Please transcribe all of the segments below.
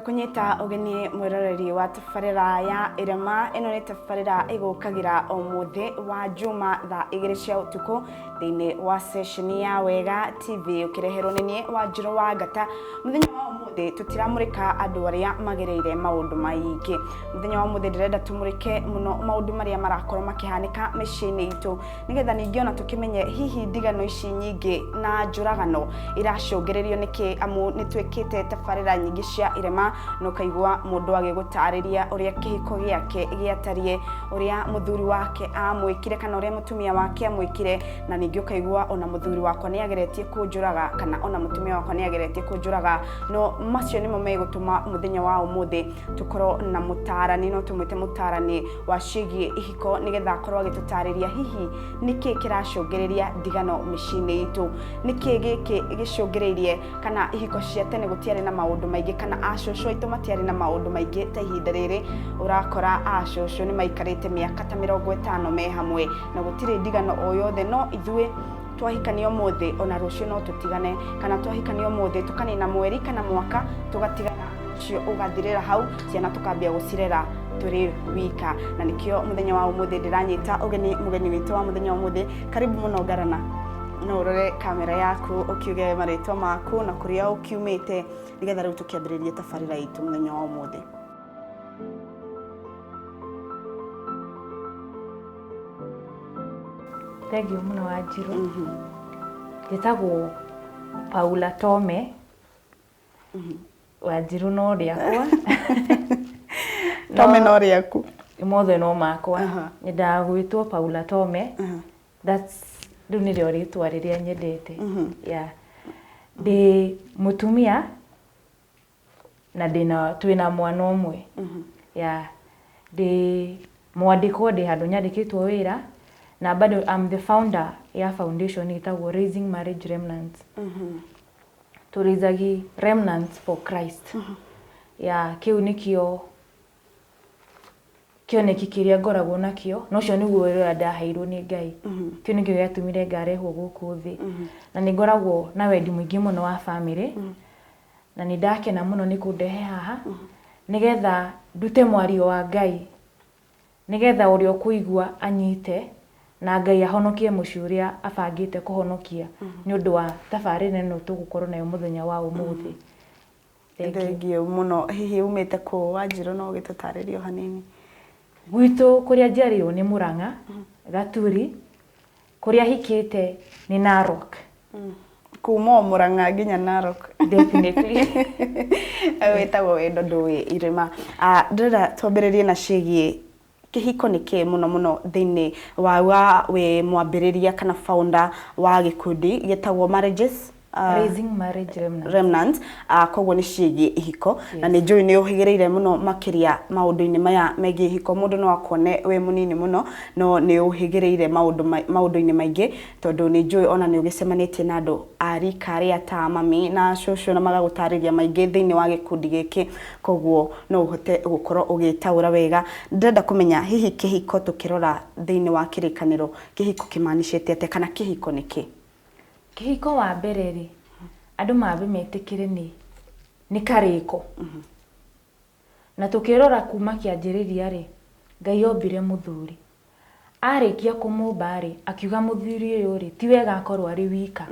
Kunyita ugeni mwiroreri wa tafarira ya irema ino ni tafarira igukagira omuthi wa juma tha 2 cia utuku thiini wa session ya Wega TV ukireherwo ni wa Njiro wa Ngata. Muthenya wa umuthi tutiramurika andu aria magereire maundu maingi. Muthenya wa umuthi ndirenda tumurike muno maundu maria marakorwo makihanika miciini itu nigetha ningiona tukimenye hihi ndigano ici nyingi na njuragano iracungiririo niki amu nitwikite tafarira nyingi cia irema no kaigwa mundu agigutariria uria kihiko giake giatarie uria muthuri wake amwikire kana uria mutumia wake amwikire na ningi ukaigwa ona muthuri wako ni ageretie kunjuraga kana ona mutumia wako ni ageretie kunjuraga no macio nimo megutuma muthenya wa umuthi tukoro na mutarani no tumwite mutarani wa cigie ihiko nigetha akorwo agitutariria hihi niki kiracungiriria ndigano miciini itu niki giki gicungiririe kana ihiko cia tene gutiari na maundu maingi kana acocwo itu matiari na maundu maingi ta ihinda riri urakora acocwo ni maikarite miaka ta 50 me hamwe na gutire ndigano o yothe no ithue twahikanio muthi ona rucio no tutigane kana twahikanio muthi tukanina mweri kana mwaka tugatigana cio ugathirira hau ciana tukambia gucirera turi wika na nikio muthenya wa umuthi ndiranyita mugeni witu wa muthenya wa umuthi karibu muno Ngarana no urore kamera yaku ukiuge maritwa maku na kuria ukiumite nigetha riu tukiambiririe tafarira itu muthenya wa umuthi. Thank you muno wa Njiro. Gitagwo Paula Tome. Wa Njiro no riakwa. Tome no riaku. Mothe no makwa. Ndagwitwo Paula Tome. That's riu ni ryo ritwa riria nyendete. Yeah. Ndi mutumia na twina mwana umwe. Yeah. Ndi mwandiko ndi handu nyandikitwo wira na bado I'm the founder ya foundation itagwo Raising Marriage Remnants. Turizagi remnants for Christ. Ya kiu nikio kioneki kiria ngoragwo nakio no cio niguo wira ndaheirwo ni Ngai. Kiu nikio giatumire ngarehwo guku thi na ni ngoragwo na wendi mwingi muno wa family na ni ndakena muno ni kundehe haha nigetha ndute mwario wa Ngai nigetha uria ukuigwa anyite na Ngai ahonokie muciuria abangite kuhonokia ni undu wa tafarira ino tugukorwo nayo muthenya wa umuthi. Thank you muno. Hihi umite ku wa Njiro no gitutaririo hanini? Gwitu kuria njiarirwo ni Murang'a Gaturi kuria hikite ni Narok. Kuma Murang'a nginya Narok. Definitely. Wetagwo wendo ndui irima. Ndira twambiririe na cigie kihiko niki muno thiini wa we mwambiriria kana founder wa gikundi gitagwo Marriages Raising Marriage Remnants kogwo ni cigie ihiko na ni njui ni uhigireire muno makiria maundu-ini maya megie ihiko mundu no akone we munini muno no ni uhigireire maundu-ini maingi tondu ni njui ona ni ugicemanitie na andu ari kari ata mami na shosho na magagutariria maingi thiini wa gikundi giki kogwo no uhote gukorwo ugitaura wega. Ndenda kumenya hihi kihiko tukirora thiini wa kirikaniro kihiko kimanicite ate kana kihiko niki? Kihiko wa mbere ri andu mabe metikire ni kariko. Na tukirora kuma kianjiriria ri Ngai ombire muthuri arikia kumumba ri akiuga muthuri uyu ri ti wega akorwo ari wika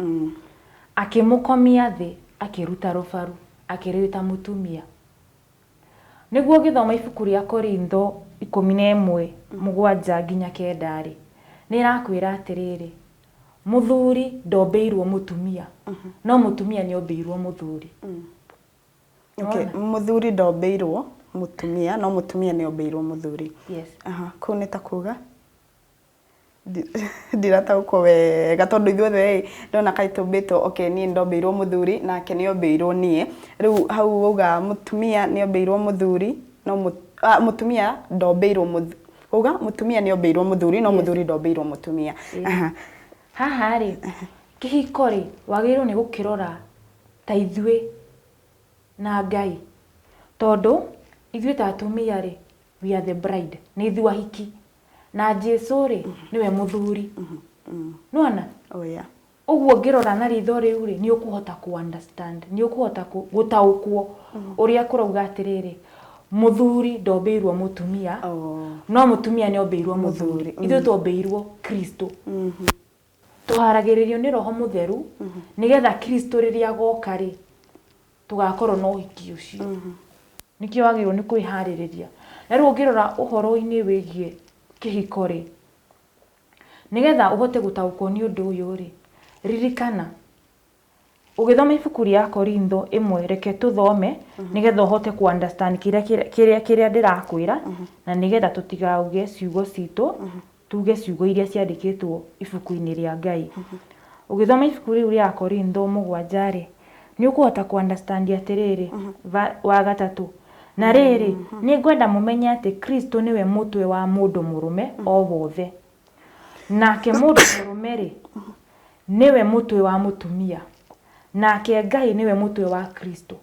akimukomia thi akiruta rubaru akirita mutumia niguo githoma ibuku ria Korintho 11:7 nginya 9 ri ni rakwira atiriri muthuri ndombeirwo mutumia no mutumia ni ombeirwo muthuri. Okay, muthuri ndombeirwo mutumia no mutumia ni ombeirwo muthuri. Yes. Ku ni ta kuga ndirata uko wega tondu ithuothe ndona kaitumbitwo okay ni ndombeirwo muthuri nake ni ombeirwo nie riu hau uga mutumia ni ombeirwo muthuri no mutumia ndombeirwo uga mutumia ni ombeirwo muthuri no muthuri ndombeirwo mutumia. Haha ri kihiko ri wagirwo ni gukirora ta ithue na Ngai tondu ithue ta atumia ri we are the bride ni ithu ahiki na Jesu ri niwe muthuri. Nona oh yeah Uguo ngirora na ritho riu ri ni ukuhota ku understand, ni ukuhota gutaukwo uria kurauga atiriri muthuri ndombeirwo mutumia no mutumia ni ombeirwo muthuri ithu tombeirwo Kristo tuharagiririo ni roho mutheru nigetha Kristo riria goka ri tugakorwo no hiki ucio nikio wagirwo ni kwihaririria na riu ngirora uhoro-ini wigie kihiko ri nigetha uhote gutaukwo ni undu uyu ri ririkana ugithoma ibuku ria Korintho 1 reke tuthome nigetha uhote ku understand kiria ndirakwira na nigetha tutigauge ciugo citu tuge ciugo iria ciandikitwo ibuku-ini ria Ngai. Ugithoma ibuku riu ria Korintho 7 ri ni ukuhota ku understand atiriri wa gatatu na riri ni ngwenda mumenye ati Kristo niwe mutwe wa mundu murume o wothe nake mundu murume ri niwe mutwe wa mutumia nake Ngai niwe mutwe wa Kristo.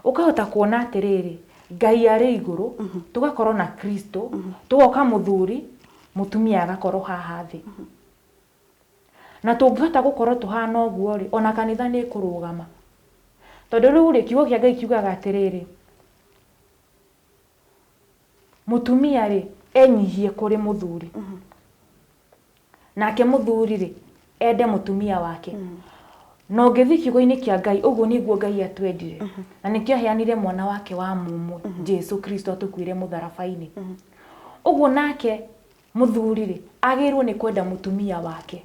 Ukahota kuona atiriri Ngai ari iguru tugakorwo na Kristo tugoka muthuri mutumia agakorwo haha thi na tungihota gukorwo tuhana uguo ri ona kanitha ni kurugama tondu riu ri kiugo kia Ngai kiugaga atiriri mutumia ri enyihie kuri muthuri nake muthuri ri ende mutumia wake no ngithi kiugo-ini kia Ngai uguo niguo Ngai atwendire na nikio heanire mwana wake wa mumwe Jesu Kristo atukuire mutharabaini uguo nake muthuri ri agirwo ni kwenda mutumia wake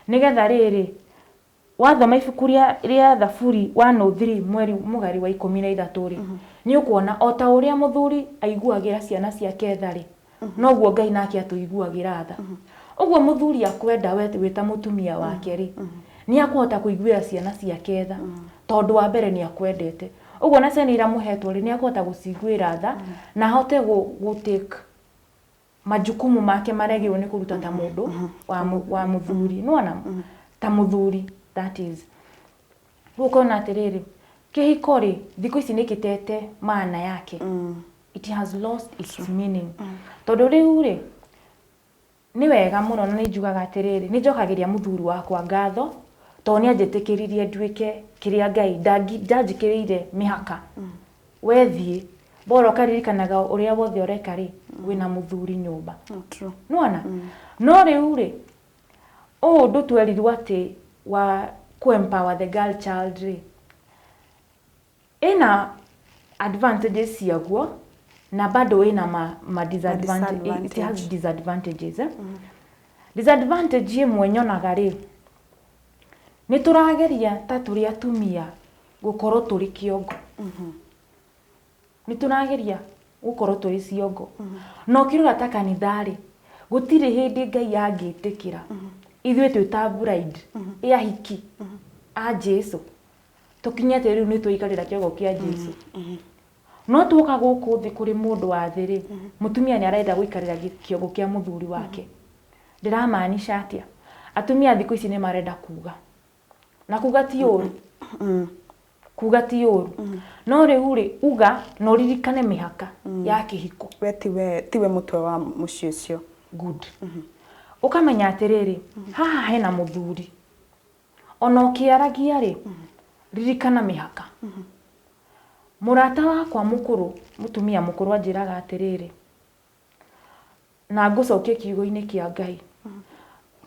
nigetha riri wathoma ibuku ria Thaburi 1:3 mweri mugari wa 13 ri ni ukuona o ta uria muthuri aiguagira ciana ciake tha ri noguo Ngai nake atuiguagira tha uguo muthuri akwenda weta mutumia wake ri ni akuhota kuiguira ciana ciake tha tondu wa mbere ni akwendete uguo na ciana ira muhetwo ri ni akuhota guciguira tha na ahote take majukumu make maregirwo ni kuruta ta mundu wa muthuri nona ta muthuri that is ukona atiriri kihiko ri thiko ici nikitete maana yake it has lost its meaning tondu riu ri ni wega muno na nijugaga atiriri ni njokagiria muthuri wakwa ngatho to ni anjitikiririe nduike kiria Ngai ndanjikirire mihaka wethi bora karirikanaga uria wothe ureka ri wina muthuri nyumba true nona no riu ri ndu twerirwo ati wa ku empower the girl child ri ina advantages ciaguo na bado ina ma disadvantages. It has disadvantages disadvantage imwe nyonaga ri ni turageria ta turi atumia gukorwo turi kiongo ni turageria gukorwo turi ciongo no kirura ta kanitha ri gutire hindi Ngai angitikira ithuĩ twĩ ta bride ya hiki a Jesu tukinyete riu ni tuikarira kiogo kia Jesu no tuoka guku thi kuri mundu wa thiri mutumia ni arenda guikarira kiogo kia muthuri wake ndiramaanisha atia atumia thiku ici ni marenda kuga na kuga ti uru kuga ti uru no riu ri uga no ririkane mihaka ya kihiko we tiwe mutwe wa mucio ucio good ukamenya atiriri haha hena muthuri ona ukiaragia ri ririkana mihaka murata wakwa mukuru mutumia mukuru anjiraga atiriri na ngucokie kiugo-ini kia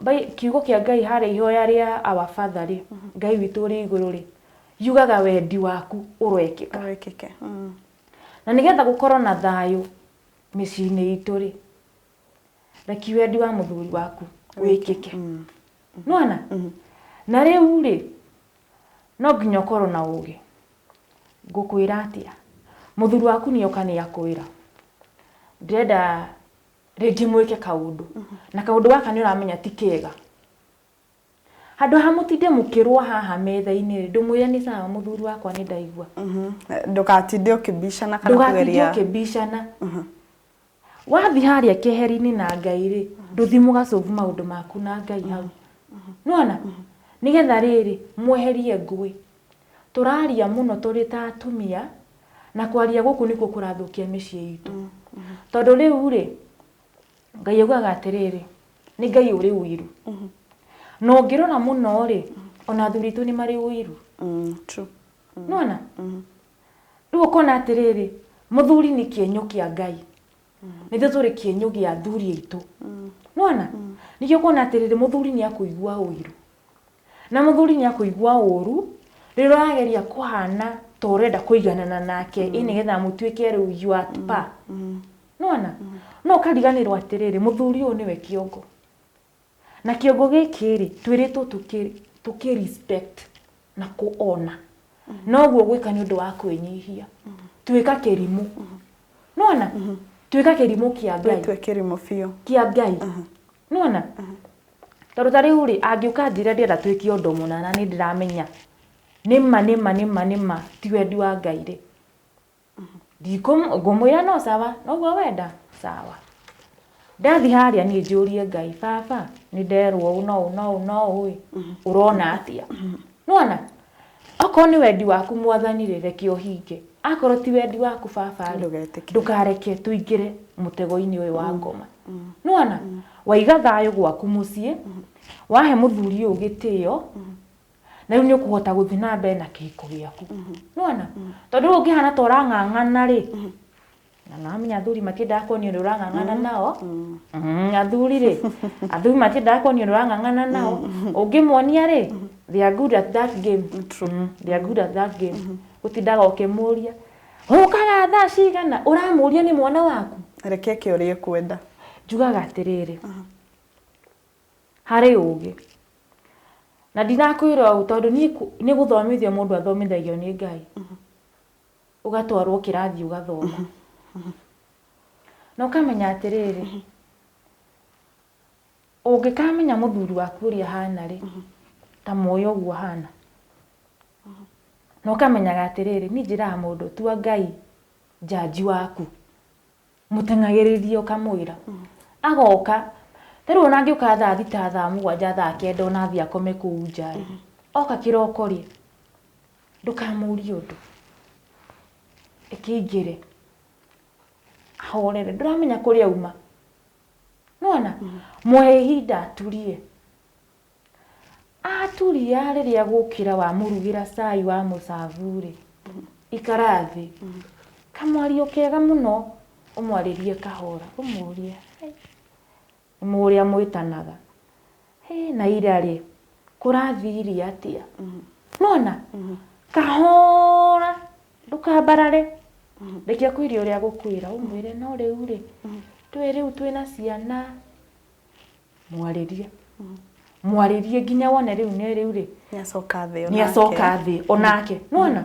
Ngai kiugo kia Ngai hari ihoya ria our father ri Ngai witu ri iguru ri yugaga wendi waku urwekika na nigetha gukorwo na thayu micii-ini itu ri reki wendi wa muthuri waku wikike nona na riu ri no nginya ukorwo na ugi ngukwira atia muthuri waku ni oka ni akwira ndenda regi mwike kaundu na kaundu gaka ni uramenya ti kega handu hamutinde mukirwa haha metha-ini ndumwire ni sawa muthuri wakwa ni ndaigua ndukatinde ukibishana kana kugeria ukibishana wathi haria keheri-ini na Ngai ri nduthi mugacovu maundu maku na Ngai hau nona nigetha riri mweherie ngui turaria muno turi ta atumia na kwaria guku nikuo kurathukia micii itu tondu riu ri Ngai augaga atiriri ni Ngai uri wiru no ngirona muno ri ona athuri tu ni mari uiru true nona riu ukona atiriri muthuri ni kienyo kia Ngai nithe turi kienyo gia athuri aitu nona nikio ukona atiriri muthuri ni akuigua uiru na muthuri ni akuigua uru riu rageria kuhana torenda kuiganana nake ini getha mutuike riu you at par nona no kariganirwo atiriri muthuri uyu niwe kiongo na kiongo gikiri twiritwo tuki respect na kuona no guo gwika ni undu wa kwinyihia twika kirimu nona twika kirimu kia Ngai twika kirimu fio kia Ngai nona tondu tari uri angiuka njire ndirenda twiki undu munana ni ndiramenya nima ti wendi wa Ngai ri ngumwira no sawa no guo wenda sawa ndathi haria ni njurie Ngai baba ni nderwo no urona atia nona oko ni wendi waku mwathani reke uhinge akoro ti wendi waku baba ndukareke tuingire mutego-ini uyu wa ngoma nona waiga thayo gwaku mucie wahe muthuri uyu gitio na riu ni ukuhota guthi na mbere na kihiko giaku nona tondu ungihana ta urang'ang'ana ri na namenya athuri matiendaga kuonio ni urang'ang'ana nao athuri matiendaga kuonio ni urang'ang'ana nao ungimwonia ri they are good at that game they are good at that game utindaga ukimuria ukaga thaa cigana uramuria ni mwana waku reke kiurie kwenda njugaga atiriri hari ugi na ndinakwira u tondu ni guthomithio mundu athomithagio ni Ngai ugatwarwo kirathi ugathoma no kamenya atiriri ungikamenya muthuri waku uria hana ri ta moyo guo hana no kamenya atiriri ni njira mundu tua Ngai jaji waku mutengagiririo kamwira agoka teru ona ngiuka thaa thita thaa mugwanja thaa kenda ona thia kome kuu njari oka kiroko ri ndukamurie undu ikingire ahorere nduramenya kuri auma nona mwe ihinda aturie aturia riria gukira wa murugira cai wa mucavuri ikarathi kamwario kega muno umwaririe kahora umurie muria mwitanaga na irari kurathiri atia nona kahora ndukambarare rekia kwiria uria gukwira umwire no riu ri twiriu twina ciana mwaririe nginya wone riu ni riu ri ni acoka thi onake nona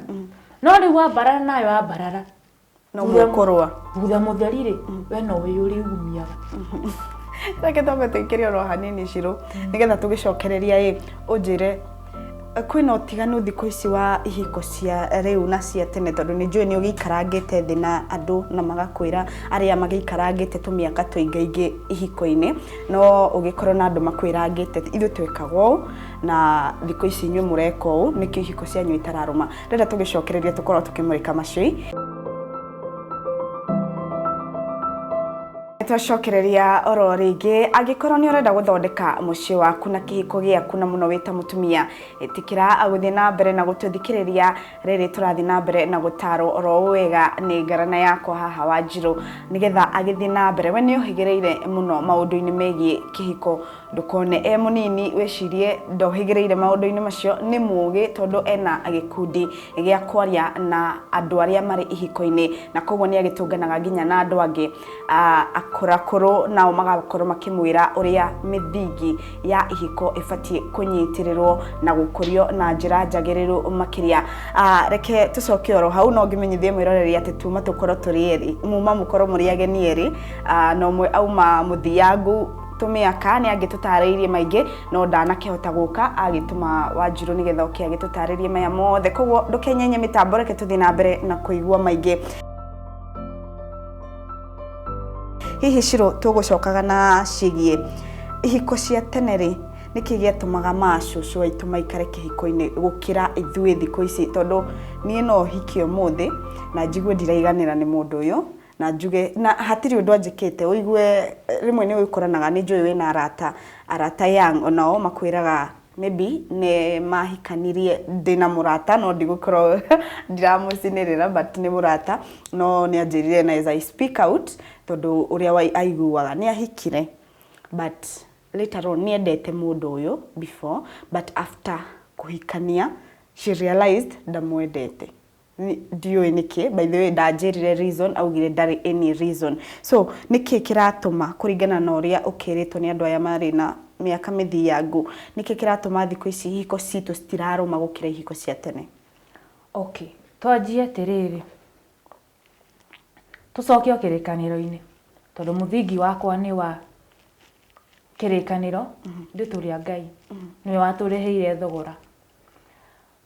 no riu ambarara nayo ambarara no gukorwa thutha mutheri ri we no wi uri umiaga reke tombe tuikirie ro hanini Shiro nigetha tugicokereria unjire kwina utiganu thikũ ici wa ihiko cia riu na cia tene tondu ni njui ni ugikarangite thi na andu na magakwira aria magikarangite tumiaka tuingaingi ihiko-ini no ugikorwo na andu makwirangite ithu twekagwo na thikũ ici nywe mureka uu nikio ihiko cia nywe itararuma renda tugicokereria tukorwo tukimurika macui twacokereria oro ringi angikorwo ni urenda guthondeka mucii waku na kihiko giaku na muno wita mutumia etikira aguthi na mbere na gututhikiriria riri turathi na mbere na gutaro oro wega ni ngarana yako haha Wanjiru nigetha agithi na mbere we ni uhigireire muno maundu-ini megie kihiko ndukone munini wecirie ndohigireire maundu-ini macio ni mugi tondu ena agikundi gia kwaria na andu aria mari ihiko-ini na koguo ni agitunganaga nginya na andu angi akurakuru nao magakorwo makimwira uria mithingi ya ihiko ifatie kunyitirirwo na gukurio na njira njagiriru makiria reke tucoke oro hau no ngimenyithie mwiroreri ati tuma tukorwo turi eri muma mukorwo muri ageni eri no mwe auma muthiangu tumiaka ni agitutariirie maingi no ndanakihota guka agituma Wanjiru nigetha oke agitutariirie maya mothe koguo ndukenyenye mitambo reke tuthi na mbere na kuigua maingi hihi Shiro tugucokaga na cigie ihiko cia teneri niki giatumaga macucu aitu maikare kihiko-ini gukira ithui thikũ ici tondu nie no hikio muthi na njigwe ndiraiganira ni mundu uyu na njuge na hatiri undu anjikite uigue rimwe ni wikoranaga ni njui wina arata young onao makwiraga maybe ne mahikanirie ndina murata no ndigukoro ndiramucinirira but ni murata no ni anjirire na as I speak out tondu uria aiguaga ni ahikire but later on ni endete mundu uyu before but after kuhikania she realized ndamwendete ndiyo niki by the way ndajirire reason augire ndari any reason so niki kiratuma kuringana na uria ukiritwo ni andu aya mari na miaka mithiangu niki kiratuma thiko ici hiko citu citiraruma gukira hiko cia tene okay twajie tiriri tucoke kirikaniro-ini tondu muthingi wakwa ni wa kirikaniro ndituria Ngai niwe watureheire thogora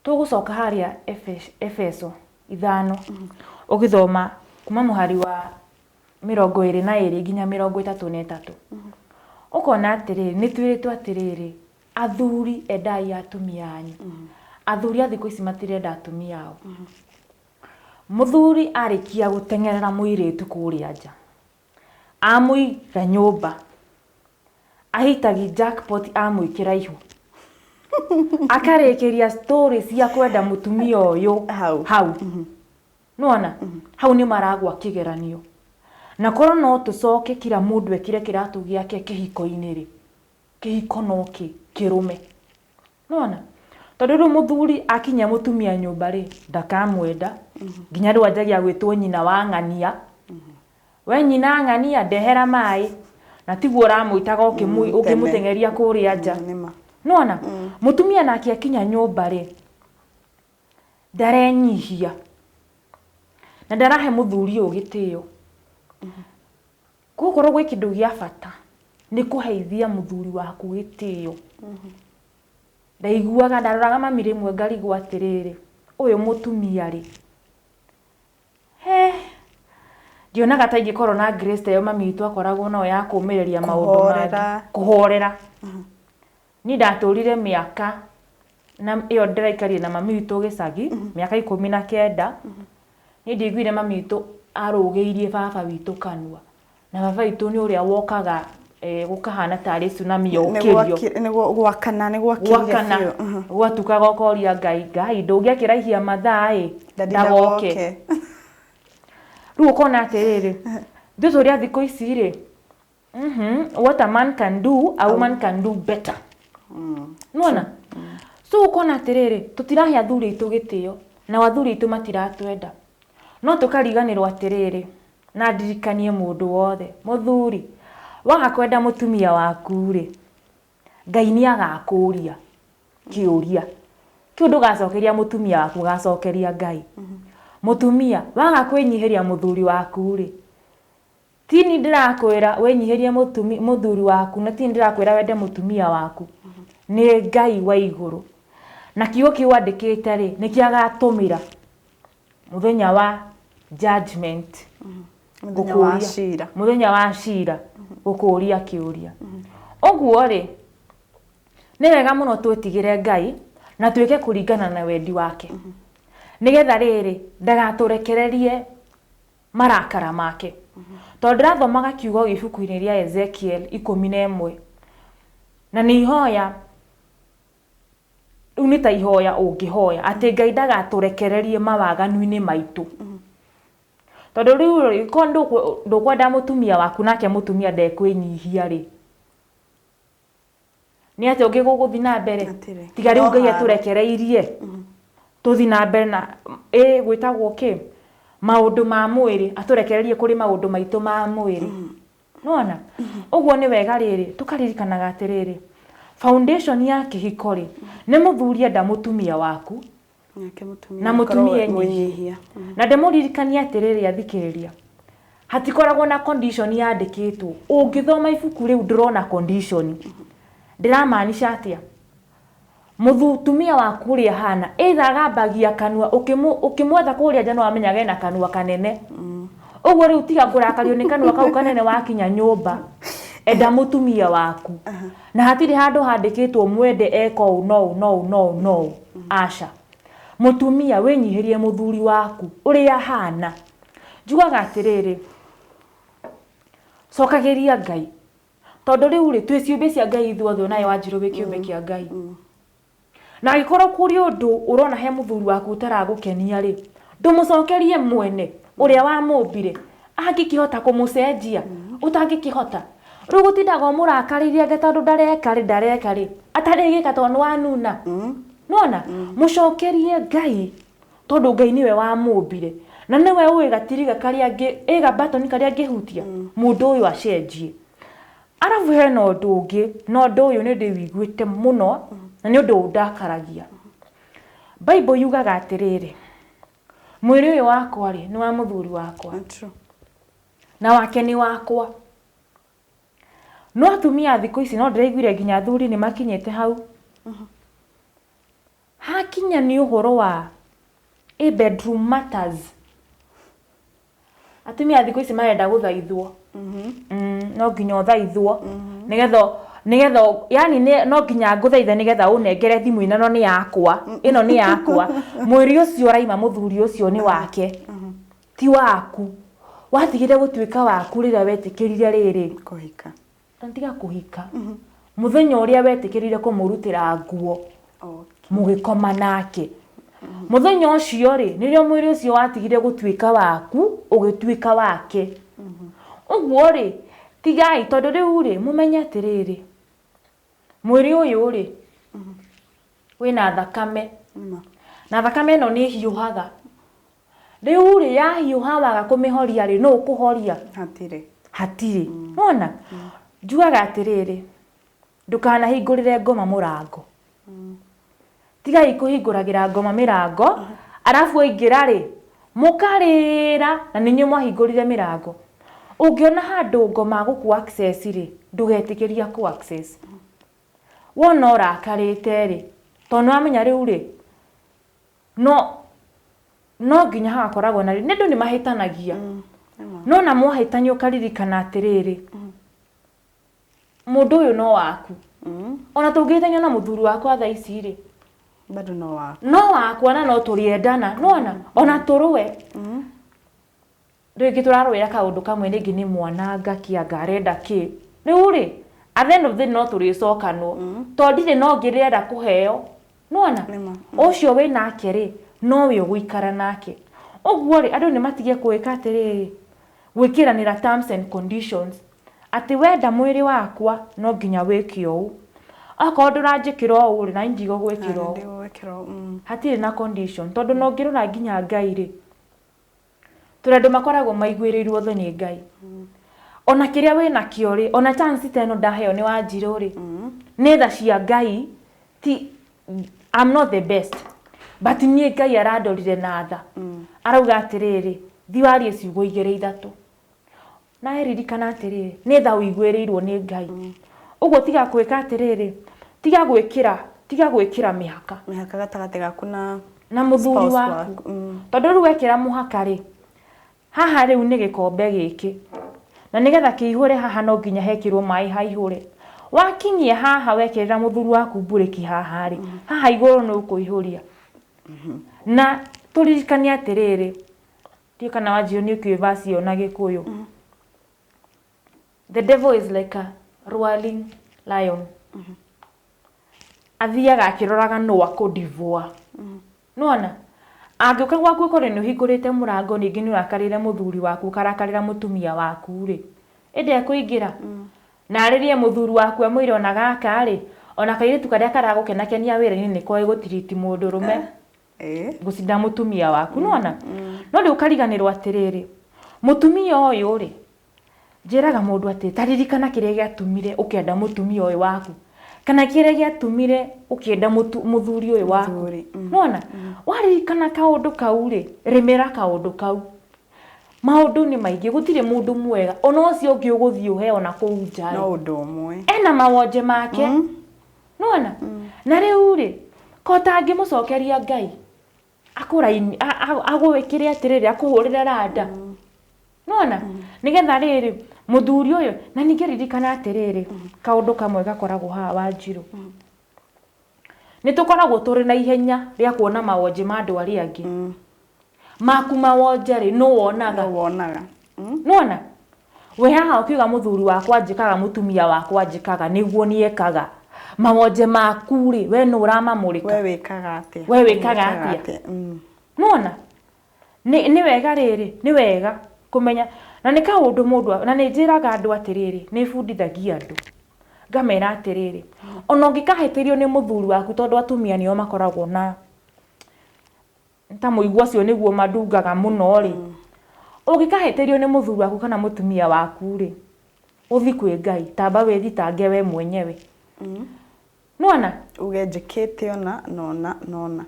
tugucoka haria Efeso 5 ugithoma kuma muhari wa 22 nginya 33 ukona atiriri nitwiritwo atiriri athuri endai atumia anyu athuri athiko ici matirenda atumia ao muthuri arikia gutengerera muiritu kuria nja amuiga nyumba ahitagi jackpot amuikira ihu akarekeria stories cia kwenda mutumia uyu hau nuona hau ni maragwa kigeranio na korwo no tucoke kila mundu ekire kiratu giake kihiko-ini ri kihiko no kirume nuona tondu ru muthuri akinya mutumia nyumba ri ndakamwenda nginya ru anjagia gwitwo nyina wa ng'ania we nyina ng'ania ndehera mai na tiguo uramuitaga ukimutengeria kuria nja nuona mutumia nake akinya nyumba ri ndarenyihia na ndarahe muthuri ugitio kukorwo gwi kindu gia bata ni kuheithia muthuri waku gitio ndaiguaga ndaroraga mami rimwe ngarigwa atiriri uyu mutumia ri ndionaga ta ingikorwo na grace tayo mami witu akoragwo no ya kumireria maundu mangi kuhorera ni ndaturire miaka na iyo ndiraikarie na mami witu gicagi miaka 19 ni ndigwire mami witu arugiirie baba witu kanua na baba witu ni uria wokaga gukahana tari tsunami yokirio niguo gwakana niguo kirio gwatukaga ukoria Ngai ndungiakirahia mathaa ndagoke ru ukona atiriri nduturia thiko ici ri what a man can do a woman can do better nuona so ukona atiriri tutirahe athuri itu gitio na athuri itu matiratwenda no tukariganirwo atiriri na ndirikanie mundu wothe muthuri waga kwenda mutumia waku ri Ngai ni agakuria kiuria kiundu gacokeria mutumia waku gacokeria Ngai mutumia waga kwinyihiria muthuri waku ri tini ndirakwira wenyihirie muthuri waku na tini ndirakwira wende mutumia waku ni Ngai wa iguru na kiugo kiu andikite ri nikiagatumira muthenya wa judgment muthenya wa shira gukuria kiuria oguo ri ni wega muno twetigire Ngai na twike kuringana na wendi wake nigetha riri ndagaturekererie marakara make tondu ndirathomaga kiugo gibuku-ini ria Ezekiel 11 na ni ihoya unita ihoya ungihoya ati Ngai ndagaturekererie mawaganu-ini maitu tondu riu kondo ndukwenda mutumia waku nake mutumia ndekwinyihia ri ni ati ungiguguthi na mbere tiga riu Ngai aturekereirie tuthi na mbere na gwitagwo ki maundu ma mwiri aturekererie kuri maundu maitu ma mwiri nuona uguo ni wega riri tukaririkanaga atiriri foundation ya kihiko ri ni muthuri enda mutumia waku na mutumia nyihia na ndemuririkania atiriri athikiriria hatikoragwo na condition yandikitwo ungithoma ibuku riu ndirona condition ndiramaanisha atia mutumia waku ri hana either gambagia kanua ukimwetha kuria nja no amenyage na kanua kanene uguo riu tiga kurakario ni kanua kau kanene wakinya nyumba enda mutumia waku na hatiri handu handikitwo mwende eko no asha mutumia wenyihirie muthuri waku uria hana njugaga atiriri cokageria Ngai tondu riu ri twi ciumbe cia Ngai ithuothe nayo Wanjiru wi kiumbe kia Ngai na gikorwo kuri undu urona he muthuri waku utaragukenia ri ndumucokerie mwene uria wa mumbire angikihota kumucenjia utangikihota riu gutindaga murakariria nge tondu ndareka ri atarigika tondu wanuna nona mucokerie Ngai tondu Ngai niwe wa mumbire na niwe uwi gatiriga karia button karia ngihutia mundu uyu acenjie arafu hena undu ungi no undu uyu ni ndiwiguite muno na ni undu undakaragia Bible yugaga atiriri mwiri uyu wakwa ri ni wa muthuri wakwa na wake ni wakwa no atumia thiku ici no ndiraiguire nginya athuri ni makinyete hau hakinya ni uhoro wa a bedroom matters atumia thiku ici marenda guthaithwo no nginya uthaithwo nigetha yani no nginya nguthaithe nigetha unengere thimu ino no ni yakwa mwiri ucio raima muthuri ucio ni wake ti waku watigire gutuika waku rira wetikirire riri kuhika tantiga kuhika muthenya uria wetikirire kumurutira nguo mugikoma nake muthenya ucio ri nirio mwiri ucio watigire gutuika waku ugituika wake uguo ri tigai tondu riu ri mumenye atiriri mwiri uyu ri wina thakame na thakame no ni hiuhaga riu ri yahiuha waga kumihoria ri no ukuhoria hatiri nona njugaga atiriri ndukana hingurire ngoma murango tigai kuhinguragira ngoma mirango arafu ingira ri mukarira na ninyu mwahingurire mirango ungiona handu ngoma guku access ri ndugetikiria ku access wona urakarite ri tondu amenya riu ri no nginya hagakoragwo na ri ni ndu ni mahitanagia no na mwahitania ukaririkana atiriri mundu uyu no waku ona tungitania na muthuri wakwa tha ici ri bado no wakwa na no turiendana nona ona turuwe rigi turarwira kaundu kamwe ringi ni mwananga kianga arenda ki riu ri at the end of the day no turicokanwo tondire no ngirenda kuheo nona ucio we nake ri no we guikara nake uguo ri andu ni matige kuika atiriri gwikiranira terms and conditions ati wenda mwiri wakwa no nginya wikio u akorwo nduranjikira u ri na injigo gwikira u hatire na condition tondu no ngirora nginya Ngai ri turendu makoragwo maiguirirwo the ni Ngai ona kiria wina kio ri ona chance teno ndaheo ni Wanjiru ri ni tha cia Ngai ti I'm not the best but ni Ngai arandorire na tha arauga atiriri thiwari ciugo 2-3 na eririkana atiriri ni tha uiguirirwo ni Ngai uguo tiga kwika atiriri tiga gwikira mihaka gatagati gaku na muthuri waku tondu riu wekira muhaka ri haha riu ni gikombe giki na nigetha kiihure haha no nginya hekirwo mai haihure wakinyie haha wekirira muthuri waku mburiki haha ri haha iguru no kuihuria na turirikania atiriri ti kana Wanjiru ni ukiwe verse yo na Gikuyu the devil is like a roaring lion athiaga akiroraga no akudivua nona angiuka gwaku kore ni uhingurite murango ningi ni urakarire muthuri waku karakarira mutumia waku ri ende kuingira na aririe muthuri waku amwire ona gaka ri ona kairitu karia karagukena wira-ini ni koi gutiriti mundu rume gucinda mutumia waku nona no ri ukariganirwo atiriri mutumia uyu ri njiraga mundu ati taririkana kiria giatumire ukienda mutumia uyu waku kana kiria giatumire ukienda muthuri uyu waku nona waririkana kaundu kau ri rimera kaundu kau maundu ni maingi gutire mundu mwega ona ucio ungi uguthii uhe ona kuu nja no undu umwe ena mawonje make nona na riu ri ko tangimucokeria Ngai akuraini agwikire atiriri akuhurira rada nona nigetha riri muthuri uyu na ningiririkana atiriri kaundu kamwe gakoragwo ha Wanjiru ni tukoragwo turi na ihenya ria kuona mawonje ma andu aria angi maku mawonje ri no wonaga nona we haha ukiuga muthuri wakwa njikaga mutumia wakwa njikaga niguo niekaga mamonje maku ri we no uramamurika we wikaga atia nona ni wega riri ni wega kumenya na ni kaundu mundu na ni njiraga andu atiriri ni fundithagia andu ngamera atiriri ona ngikahetirio ni muthuri waku tondu atumia nio makoragwo na ta muigua cio niguo madungaga muno ri ungikaheterio ni muthuri waku kana mutumia waku ri uthi kwi Ngai tamba withitange we mwenyewe nona ugenjekete nona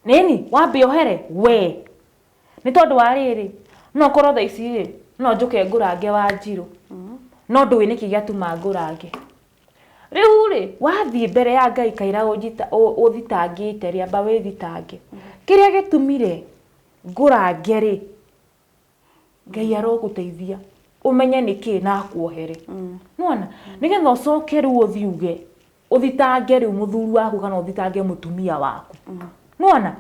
nini wambe ohere we ni tondu wa riri no korwo tha ici ri no njuke ngurange Wanjiru no ndu wini kigatuma ngurange riu ri wathie mbere ya Ngai kaira uthitangite ri amba withitange kiria gitumire ngurange ri Ngai aroguteithia umenye niki na akuohere nona nigetha ucoke riu uthiuge uthitange riu muthuri waku kana uthitange mutumia waku nona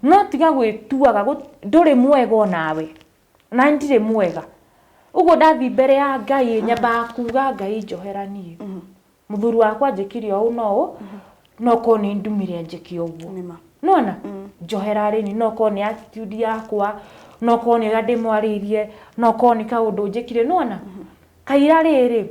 no tiga gwituaga nduri mwega nawe na ndire mwega ugo ndathi mbere ya Ngai nyamba kuga Ngai njoheranie muthuri wakwa njikire o no ko ni ndumire njiki uguo nona njoherare ni no ko ni attitude yakwa no ko ni ndimwaririe no ko ni kaundu njikire nona kaira riri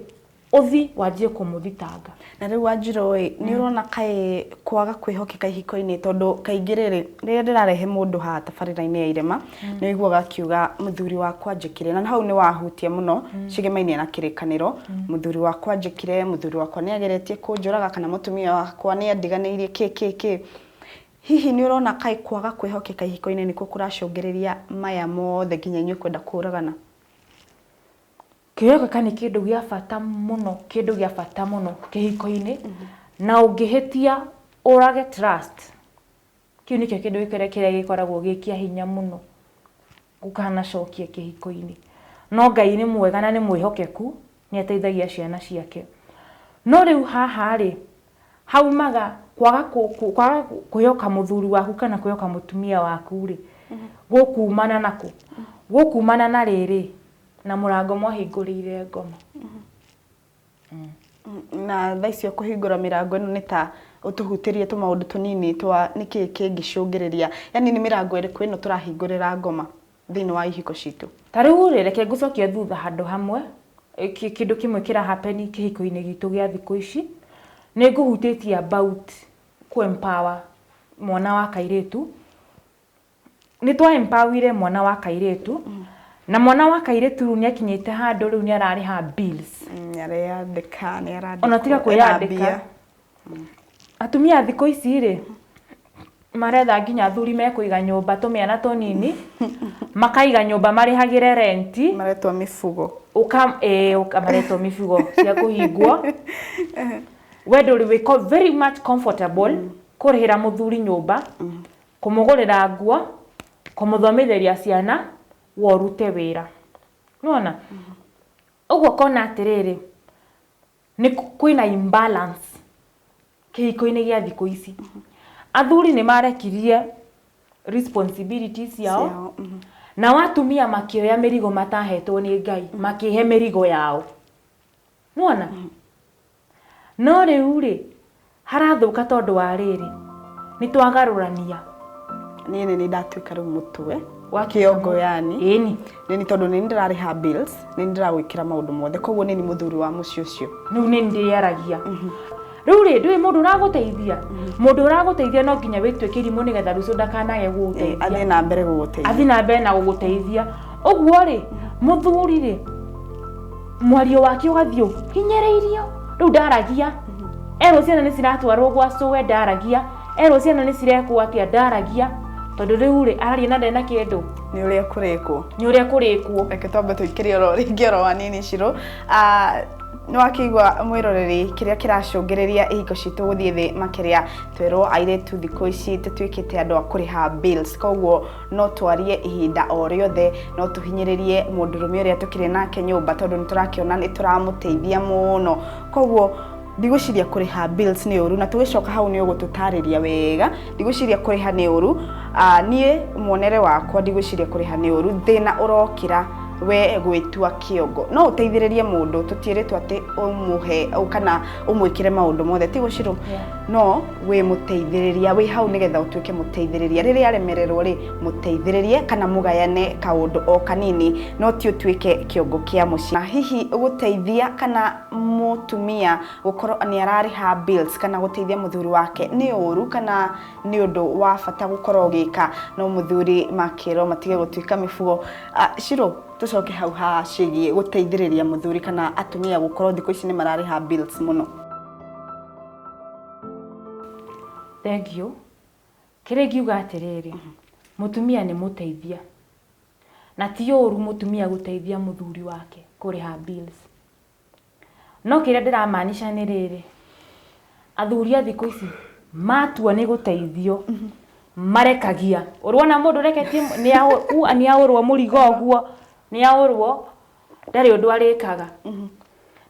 uthi wanjie kumuthitanga na riu Wanjiru ni urona kai kwaga kwihokeka ihiko-ini tondu kaingi riri ndirarehe mundu ha tabarira-ini ya Irema ni iguaga akiuga muthuri wakwa njikire na hau ni wahutie muno cigemaine na kirikaniro muthuri wakwa njikire muthuri wakwa ni ageretie kunjuraga kana mutumia wakwa ni andiganirie kk hihi ni urona kai kwaga kwihokeka ihiko-ini niko kuracungiriria maya mothe nginya inyu kwenda kuragana kiyoka ni kindu gia bata muno kihiko-ini na ungihitia urage trust kiu nikio kindu kiria gikoragwo gikia hinya muno gukana cokie kihiko-ini no Ngai ni mwega na ni mwihokeku ni ateithagia ciana ciake no riu haha ri haumaga kwaga kuyoka muthuri waku kana kuyoka mutumia waku ri gukumana nako gukumana na riri na murango mwahingurire ngoma na thaicio kuhingura mirango ino ni ta utuhutirie tu maundu tunini twa niki kingicungiriria yani ni mirango iriku ino turahingurira ngoma thini wa ihiko citu tariu reke ngucokie thutha handu hamwe kindu kimwe kira happen kihiko-ini gitu gia thiku ici ni nguhutitie about ku empower mwana wa kairetu ni twa empower mwana wa kairetu na mwana wa kairetu ni akinyite handu riu ni arariha bills arayandika ona tiga kwiyandika atumia thiku ici ri maretha nginya athuri mekuiga nyumba tumiana tunini makaiga nyumba marihagire renti maretwa mifugo maretwa mifugo cia kuhingwo wendo ri wiko very much comfortable kurihira muthuri nyumba kumugurira nguo kumuthomitheria ciana worute wira nona uguo kona atiriri ni kwina imbalance kihiko-ini gia thiku ici athuri ni marekirie responsibilities yao na watumia makioya mirigo matahetwo ni Ngai makihe mirigo yao nona no riu ri harathuka tondu wa riri ni twagarurania nini ni ndatuika riu mutwe wa kiongo yani ni tondu ni ndirariha bills ni ndiragwikira maundu mothe koguo ni muthuri wa mucio ucio riu ni ndiyaragia riu ri ndui mundu uraguteithia mundu uraguteithia no nginya witwe kirimu nigetha rucio ndakanage guguteithia athi na mbere na guguteithia uguo ri muthuri ri mwario wake ugathio hinyereirio riu ndaragia ero ciana ni ciratwarwo gwa cowe ndaragia ero ciana ni cirekwo atia ndaragia tondu riu ri araria na ndena kindu ni uria kurikwo reke twambe tuikirie ro ringi ro wanini ciro ni wakigwa mwiroreri kiria kiracungiriria ihiko citu guthie thi makiria twero airetu thiku ici tutuikite andu akuriha bills koguo no twarie ihinda o riothe no tuhinyiririe mundurume uria tukire nake nyumba tondu niturakiona ni turamuteithia muno koguo ndigwiciria kuriha bills ni uru na tugicoka hau ni ugututariria wega ndigwiciria kuriha ni uru nie muonere wakwa ndigwiciria kuriha ni uru thina urokira we gwitua kiongo no uteithiririe mundu tutiritwa ati umuhe kana umwikire maundu mothe ti guciro no we muteithiriria we hau nigetha utuike muteithiriria riri aremererwo ri muteithiririe kana mugayane kaundu o kanini no ti utuike kiongo kia muci na hihi guteithia kana mutumia gukorwo ni arariha bills kana guteithia muthuri wake ni uru kana ni undu wa bata gukorwo gika no muthuri makiro matige gutuika mifugo Shiro tucoke hau ha cigie guteithiriria muthuri kana atumia gukorwo thikũ ici ni marariha bills muno. Thank you. Kire ngiuga atiriri mutumia ni muteithia na ti uru mutumia guteithia muthuri wake kuriha bills no kire ndiramaanisha ni riri athuri a thikũ ici matua ni guteithio marekagia urwona mundu reketie ni aurwo murigo guo ni aurwo ndari undu arikaga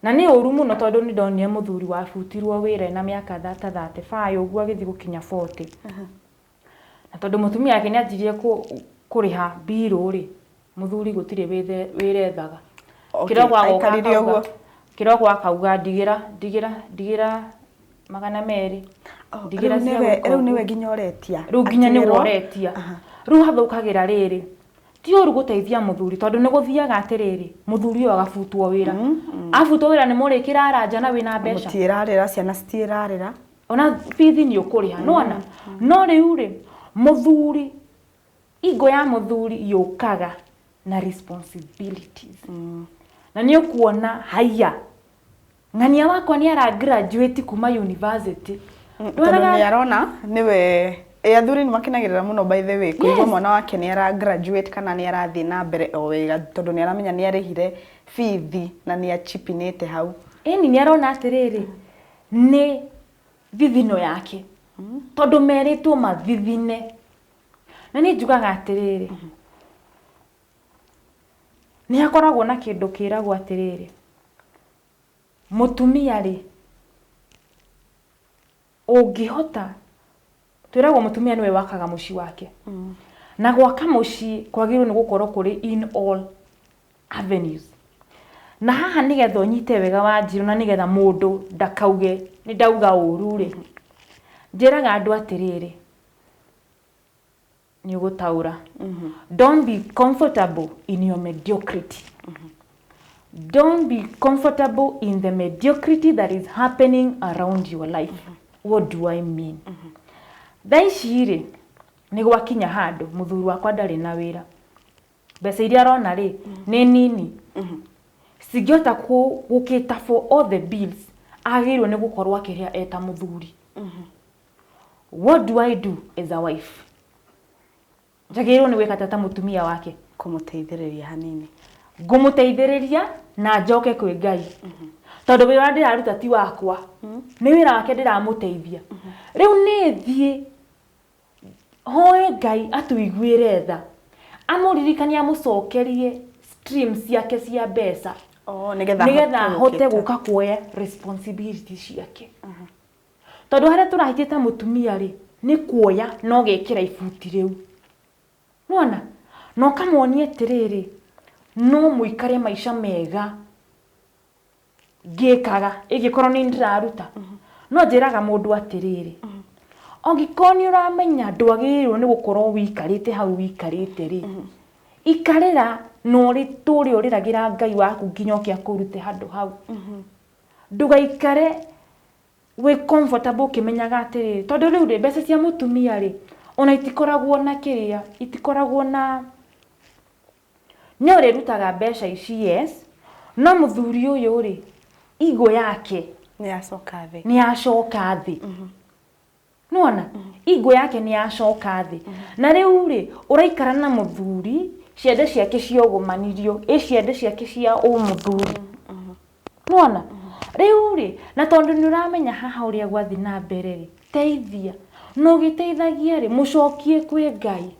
na ni uru muno tondu ni ndonire muthuri wa butirwo wira na miaka 35 uguo agithi gukinya 40 na tondu mutumia yake ni ajirie kuriha bill ri muthuri gutire wirethaga kirogwa akauga ndigira magana meri ndigira riu niwe nginya oretia riu nginya ni oretia riu hathukagira riri ti uru guteithia muthuri tondu ni guthiaga atiriri muthuri uyu agafutwo wira afutwo wira ni murikira aranja na wina mbeca mutirarira ciana citirarira ona fithi ni ukuriha nona no riu ri muthuri igo ya muthuri yukaga na responsibilities na ni ukuona haya ngania wakwa ni ara graduate kuma university tondu ni arona niwe athuri ni makenagirira muno by the way kuigwa mwana wake ni ara graduate kana ni arathi na mbere o wega tondu ni aramenya ni arihire fithi na ni achipinete hau ni arona atiriri ni vivino yake tondu meritwo mathithine na ni njugaga atiriri ni akoragwo na kindu kiragwo atiriri mutumia ri ungihota twiragwo mutumia niwe wakaga muci wake na gwaka muci kwagirwo ni gukorwo kuri in all avenues na haha nigetha unyite wega wa njiru na nigetha mundu ndakauge ni ndauga uru ri njiraga andu atiriri ni ugutaura don't be comfortable in your mediocrity don't be comfortable in the mediocrity that is happening around your life what do I mean Daishiri ni gwakinya handu muthuri wakwa ndari na wira mbeca iria arona ri ni nini sigiota gukita for all the bills agirwo ni gukorwo akiria eta muthuri what do I do as a wife jagirwo ni weka tata mutumia wake kumuteithiriria hanini ngumuteithiriria na njoke kwi Ngai tondu wira ndiraruta ti wakwa ni wira wake ndiramuteithia riu ni thie hoye Ngai atuiguire tha amuririkania mucokerie streams yake cia mbeca nigetha hote guka kuoya responsibilities ciake tondu haria turahitita mutumia ri ni kuoya no gekira ibuti riu nona no kamonie tiriri no muikare maisha mega gikaga igikorwo ni ndiraruta no njiraga mundu atiriri ongikoni uramenya ndwagirwo ni gukorwo wikarite hau wikarite ri ikarira no ri turi uriragira Ngai waku nginya okia kurute handu hau ndugaikare we comfortable kimenyaga atiriri tondu riu ri mbeca cia mutumia ri ona itikoragwo na kiria itikoragwo na ni uri rutaga mbeca ici yes no muthuri uyu ri igo yake ni acoka thi nona igo yake ni acoka thi na riu ri uraikara na muthuri ciende ciake ciogomanirio ciende ciake cia muthuri nona riu ri na tondu ni uramenya haha uria gwathi na mbere ri teithia no giteithagia ri mucokie kwi Ngai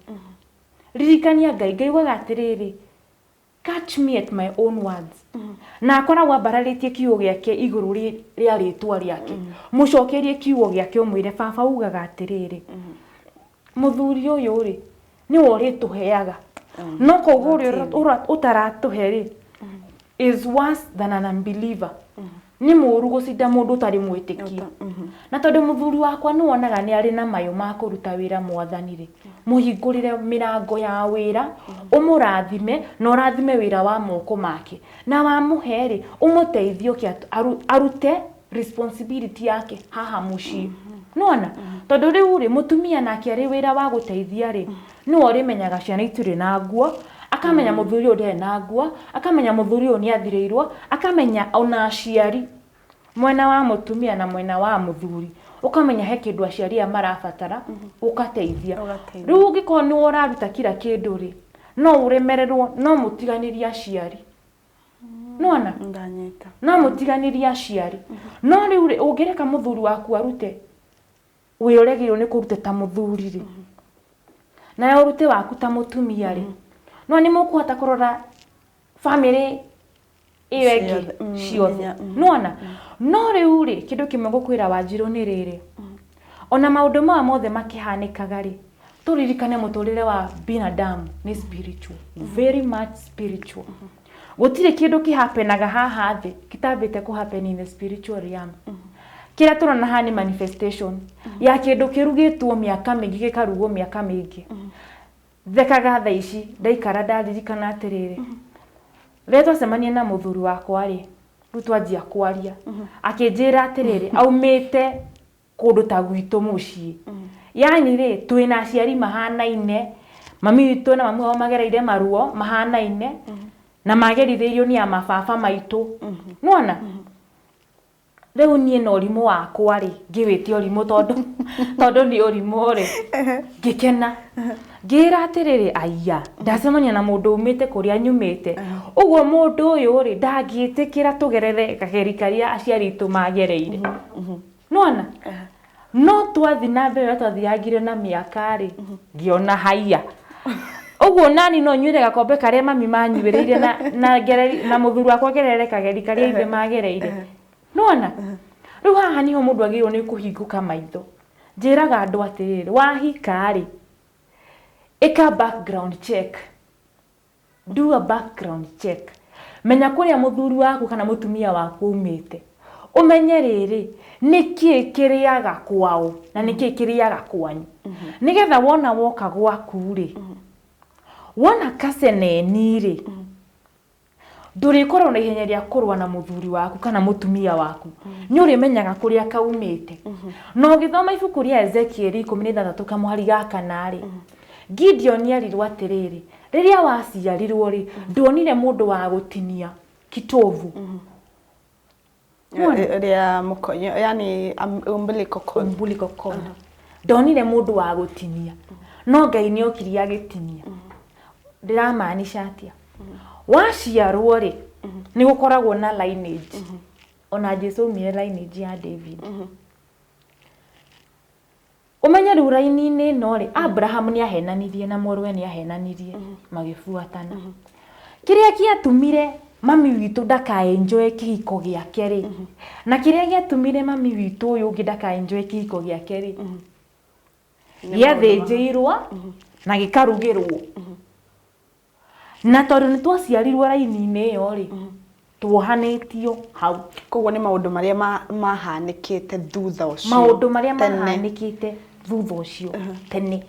ririkania Ngai waga atiriri catch me at my own words na akoragwo ambararitie kiugo giake iguru ria ritwa riake mucokerie kiugo giake umwire baba ugaga atiriri muthuri uyu ri ni wori tuheaga no koguo utaratuhe ri is worse than an unbeliever. Ni mũru gũcinda mũndũ ũtarĩ mwĩtĩkia. Na tondũ mũthuri wakwa nĩ wonaga nĩ arĩ na mayũ ma kũruta wĩra Mwathani rĩ, mũhingũrĩre mĩrango ya wĩra, ũmũrathime na ũrathime wĩra wa moko make. Na wamũhe rĩ, ũmũteithie arute responsibility yake haha mũciĩ. Nĩwona? Tondũ rĩu rĩ, mũtumia nake arĩ wĩra wa gũteithia rĩ, nĩwe ũrĩmenyaga ciana itirĩ na nguo, akamenya mũthuri ũyũ ndarĩ na nguo, akamenya mũthuri ũyũ nĩ athirĩirwo, akamenya ona aciari mwena wa mũtumia na mwena wa mũthuri, ukamenya he kĩndũ aciari marabatara, ũkateithia. Rĩu ũngĩkorwo nĩ ũraruta kila kĩndũ rĩ, no ũremererwo, no mũtiganĩrie aciari. Nĩwona? Ndanyita. No mũtiganĩrie aciari. No rĩu rĩ, ũngĩreka mũthuri waku arute wĩra ũrĩa agĩrĩirwo nĩ kũruta ta mũthuri rĩ, nawe ũrute waku ta mũtumia rĩ, no nĩ mũkũhota kũrora family ĩyo ĩngĩ ciothe. Nĩwona? No rĩu rĩ, kĩndũ kĩmwe ngũkwĩra Wanjirũ nĩ rĩrĩ, ona maũndũ maya mothe makĩhanĩkaga rĩ, tũririkane mũtũrĩre wa binadamu nĩ spiritual, very much spiritual. Gũtirĩ kĩndũ kĩhapenaga haha thĩ kitambĩte kũhappen in the spiritual realm. Kĩrĩa tũrona haha nĩ manifestation ya kĩndũ kĩrugĩtwo mĩaka mĩingĩ gĩkarugwo mĩaka mĩingĩ. Thekaga thaa ici ndaikara ndaririkana atĩrĩrĩ, rĩrĩa twacemania na mũthuri wakwa rĩ, rĩu twanjia kwaria, akĩnjĩra atĩrĩrĩ aumĩte kũndũ ta gwitũ mũciĩ. Yani rĩ, twĩna aciari mahanaine, mami witũ na mamu wao magereire maruo mahanaine, na magerithĩirio nĩ a mababa maitũ. Nĩwona? Rĩu niĩ na ũrimũ wakwa rĩ, ngĩwĩte ũrimũ tondũ nĩ ũrimũ rĩ, ngĩkena. Ngĩra atĩrĩrĩ, aya, ndacemania na mũndũ umĩte kũrĩa nyumĩte. Ũguo mũndũ ũyũ rĩ, ndangĩtĩkĩra tũgerere kageri karĩa aciari aitũ magereire. Nĩwona? No twathi na mbere twathiangire na mĩaka rĩ, ngĩona haya. Ũguo nani no nyuire gakombe karĩa mami manyuĩrĩire na mũthuri wakwa gerere kageri karĩa ithe magereire. Nĩwona? Rĩu haha niho mũndũ agĩrĩirwo nĩ kũhingũka maitho. Njĩraga andũ atĩrĩrĩ, wahika rĩ, ĩka background check. Do a background check. Menya kũrĩa mũthuri waku kana mũtumia waku umĩte. Ũmenye rĩrĩ, nĩkĩ kĩrĩaga kwao na nĩkĩ kĩrĩaga kwanyu. Nĩgetha wona woka gwaku rĩ, wona kaceneni rĩ, ndũrĩkorwo na ihenya rĩa kũrũa na mũthuri waku kana mũtumia waku. Nĩ ũrĩmenyaga kũrĩa kaumĩte. No ũgĩthoma ibuku rĩa Ezekieli 16 kamũhari ga 4 rĩ, Gideon nĩerirwo atĩrĩrĩ, rĩrĩa waciarirwo rĩ, ndonire mũndũ wa gũtinia kitovu. Rĩa mũkonyo, yani umbilical cord. Umbilical cord. Ndonire mũndũ wa gũtinia. No Ngai nĩokire agĩtinia. Ndiramaanisha atĩa? Waciarwo rĩ, nĩ gũkoragwo na lineage. Ona Jesũ umire lineage ya David. Ũmenye rĩu raini-inĩ ĩno rĩ, Abraham nĩ ahenanirie na mũrũwe nĩ ahenanirie magĩbuatana. Kĩrĩa gĩatũmire mami witũ ndaka-enjoy kĩhiko gĩake rĩ, na kĩrĩa gĩatũmire mami witũ ũyũ ũngĩ ndaka-enjoy kĩhiko gĩake rĩ, gĩathĩnjĩirwo na gĩkarugĩrwo. Na tondũ nĩ twaciarirwo raini-inĩ ĩyo rĩ, tuohanĩtio hau. Koguo nĩ maũndũ marĩa mahanĩkĩte thutha ũcio. Maũndũ marĩa mahanĩkĩte thutha ũcio tene.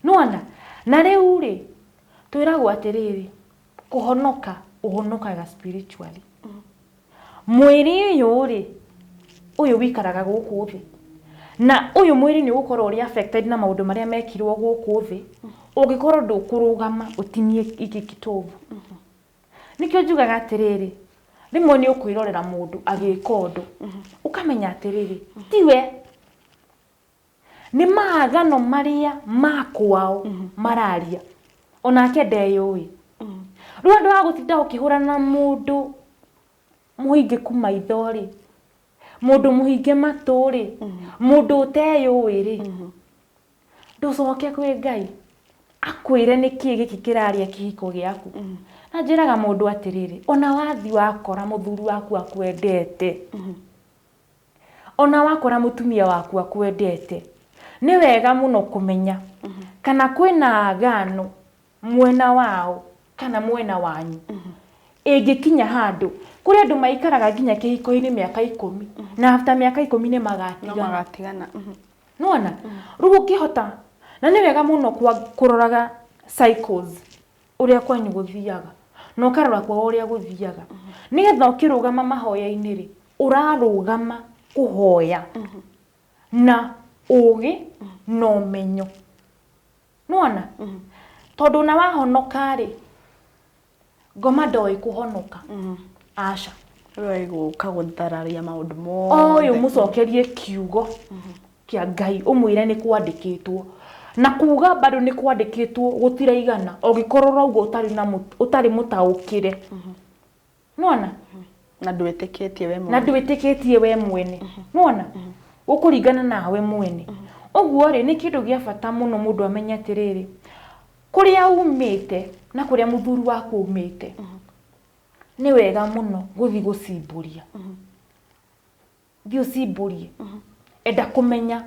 Nĩwona? Na rĩu rĩ, twĩragwo atĩrĩrĩ, kũhonoka ũhonokaga spiritually. Mwĩrĩ ũyũ rĩ, ũyũ wikaraga gũkũ thĩ. Na ũyũ mwĩrĩ nĩ ũgũkorwo ũrĩ affected na maũndũ marĩa mekirwo gũkũ thĩ. Ũngĩkorwo ndũkũrũgama ũtinie iki kitovu. Nĩkĩo njugaga atĩrĩrĩ, rĩmwe nĩ ũkwĩrorera mũndũ agĩka ũndũ, ũkamenya atĩrĩrĩ, tiwe. Nĩ maagano marĩa makwao mararia. Onake ndeyũĩ. Rĩu andũ a gũtinda ũkĩhũrana na mũndũ mũhingĩku maitho rĩ, mũndũ mũhinge matũ rĩ, mũndũ ũteyũĩ rĩ, ndũcoke kwĩ Ngai akwĩre nĩkĩ gĩkĩ kĩraria kĩhiko gĩaku. Na njĩraga mũndũ atĩrĩrĩ, ona wathi wakora mũthuri waku akwendete, ona wakora mũtumia waku akwendete, nĩ wega mũno kũmenya kana kwĩna agano mwena wao kana mwena wanyu ĩngĩkinya handũ kũrĩ andũ maikaraga nginya kĩhiko-inĩ mĩaka 10 na after mĩaka 10 nĩ magatigana. Nona rĩu ũngĩhota na nĩ wega mũno kũroraga cycles ũrĩa kwanyu gũthiaga na ũkarora kwa ũrĩa gũthiaga nĩgetha ũkĩrũgama mahoya-inĩ rĩ ũrarũgama kũhoya na ũgĩ na ũmenyo. Nona tondũ na wahonoka rĩ ngoma ndoĩ kũhonoka aca rĩu gũka gũthararia maũndũ mothe ũyũ mũcokerie kiugo kĩa Ngai ũmwĩre nĩ kwandĩkĩtwo na kuga bado nĩ kwandĩkĩtwo gũtiraigana ũngĩkorwo rauga ũtarĩ mũtaũkĩre. Nona na ndwĩtĩkĩtie we mwene nona ũkũringana nawe mwene. Ũguo rĩ nĩ kĩndũ gĩa bata mũno mũndũ amenye atĩrĩrĩ kũrĩa umĩte na kũrĩa mũthuri waku umĩte nĩ wega mũno gũthi gũcimbũria thiĩ ũcimbũrie enda kũmenya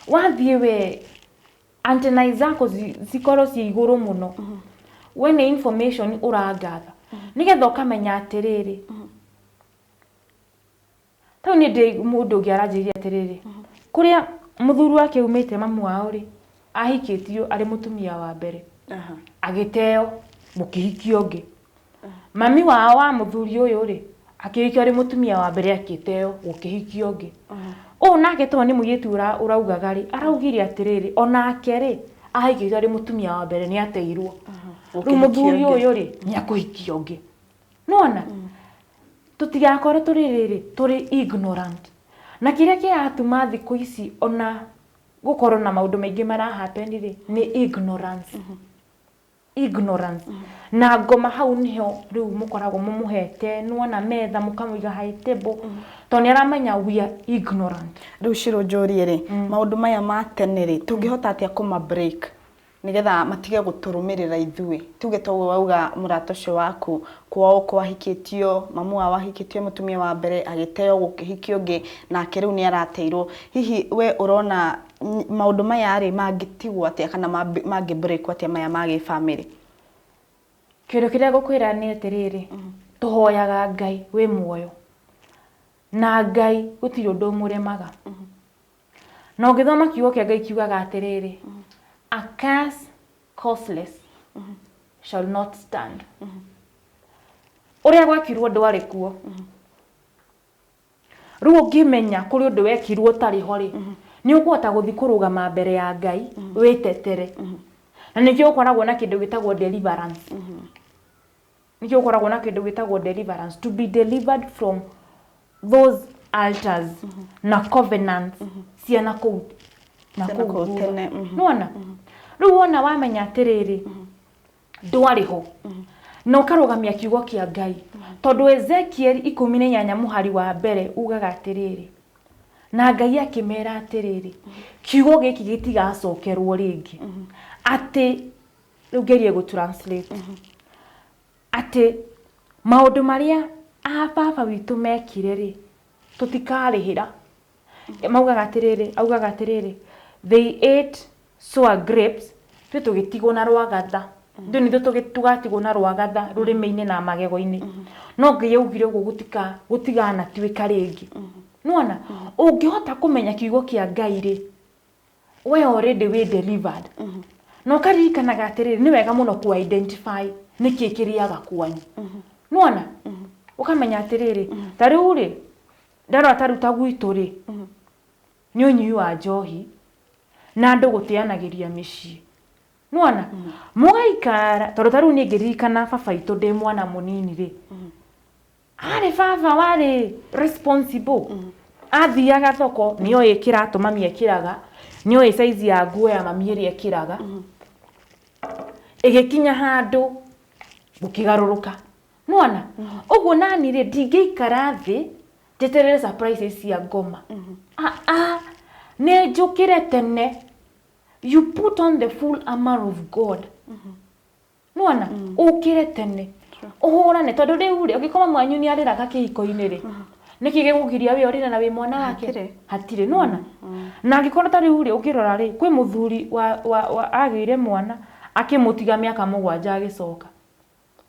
wathiĩ we antena zako cikorwo ciĩ igũrũ mũno we nĩ information ũrangatha nĩgetha ũkamenya atĩrĩrĩ tau nĩ ndĩ mũndũ ũngĩ aranjĩria atĩrĩrĩ kũrĩa mũthuri wake umĩte mamu wao rĩ ahikĩtio arĩ mũtumia wa mbere agĩteo mũkĩhikio ũngĩ mami wao wa mũthuri ũyũ rĩ akĩhikio arĩ mũtumia wa mbere akĩteo gũkĩhikio ũngĩ ũũ nake tondũ nĩ mũirĩtu ũraugaga rĩ araugire atĩrĩrĩ onake rĩ ahikĩtio arĩ mũtumia wa mbere nĩ ateirwo rĩu mũthuri ũyũ rĩ nĩ akũhikio ũngĩ. Nona tũtigakore tũrĩ ignorant na kĩrĩa kĩratũma thikũ ici ona gũkorwo na maũndũ maingĩ marahappen rĩ nĩ ignorance na ngoma hau niho rĩu mũkoragwo mũmũhete nuona metha mũkamũiga high table tondũ nĩ aramenya we are ignorant. Rĩu Shirũ njũrie rĩ maũndũ maya ma tene rĩ tũngĩhota atĩa kũma break nĩgetha matige gũtũrũmĩrĩra ithuĩ tuge toguo wauga mũrata ũcio waku kwao kwahikĩtio mamu wao ahikĩtio mũtumia wa mbere agĩteo gũkĩhikio ũngĩ nake rĩu nĩ arateirwo hihi we ũrona maũndũ maya rĩ mangĩtigwo atĩa kana mangĩ break atĩa maya ma gĩ-family? Kĩndũ kĩrĩa ngũkwĩra nĩ atĩrĩrĩ tũhoyaga Ngai wĩ muoyo na Ngai gũtirĩ ũndũ mũremaga na ũngĩthoma kiugo kĩa Ngai kiugaga atĩrĩrĩ a curse causeless shall not stand. Ũrĩa gwekirwo ndwarĩ kuo rĩu ũngĩmenya kũrĩ ũndũ wekirwo ũtarĩ ho rĩ nĩ ũkũhota gũthi kũrũgama mbere ya Ngai wĩtetere na nĩkĩo ũkoragwo na kĩndũ gĩtagwo deliverance nĩkĩo ũkoragwo na kĩndũ gĩtagwo deliverance to be delivered from those altars na covenants cia na kũu tene. Nona rĩu wona wamenya atĩrĩrĩ ndwarĩ ho na ũkarũgamia kiugo kĩa Ngai tondũ Ezekiel 18 mũhari wa mbere ugaga atĩrĩrĩ na Ngai akĩmera atĩrĩrĩ kiugo gĩkĩ gĩtigacokerwo rĩngĩ atĩ rĩu ngerie gũtranslate atĩ maũndũ marĩa baba witũ mekire rĩ tũtikarĩhĩra augaga atĩrĩrĩ they ate sour grapes tũgĩtigwo na rwagatha ndio tugatigwo na rwagatha rũrĩmĩ-inĩ na magego-inĩ no Ngai augire ũguo gũtiganatuĩka rĩngĩ. Nona ũngĩhota kũmenya kiugo kĩa Ngai rĩ we already wĩ delivered na ũkaririkanaga atĩrĩrĩ nĩ wega mũno ku identify nĩkĩ kĩrĩaga kwanyu. Nona ũkamenya atĩrĩrĩ ta rĩu rĩ ndarora ta rĩu ta gwitũ rĩ nĩ ũnyui wa njohi na andũ gũteanagĩria mĩciĩ. Nona mũgaikara tondũ ta rĩu niĩ ngĩririkana baba itũ ndĩ mwana mũnini rĩ arĩ baba warĩ responsible athiaga thoko nĩoĩ kĩratũ mami ekĩraga nĩoĩ size ya nguo ya mami ĩrĩa ekĩraga ĩgĩkinya handũ gũkĩgarũrũka. Nona ũguo nani rĩ ndingĩikara thĩ njeterere surprises cia ngoma nĩ njũkĩre tene. You put on the full armor of God. Nona ũkĩre tene ũhũrane tondũ rĩu rĩ ũngĩkoma mwanyu nĩ arĩraga kĩhiko-inĩ rĩ nĩkĩ gĩgũgiria we ũrĩra na wĩ mwana wake hatirĩ. Nona na angĩkorwo ta rĩu rĩ ũkĩrora rĩ kwĩ mũthuri agĩire mwana akimutiga miaka 7 agicoka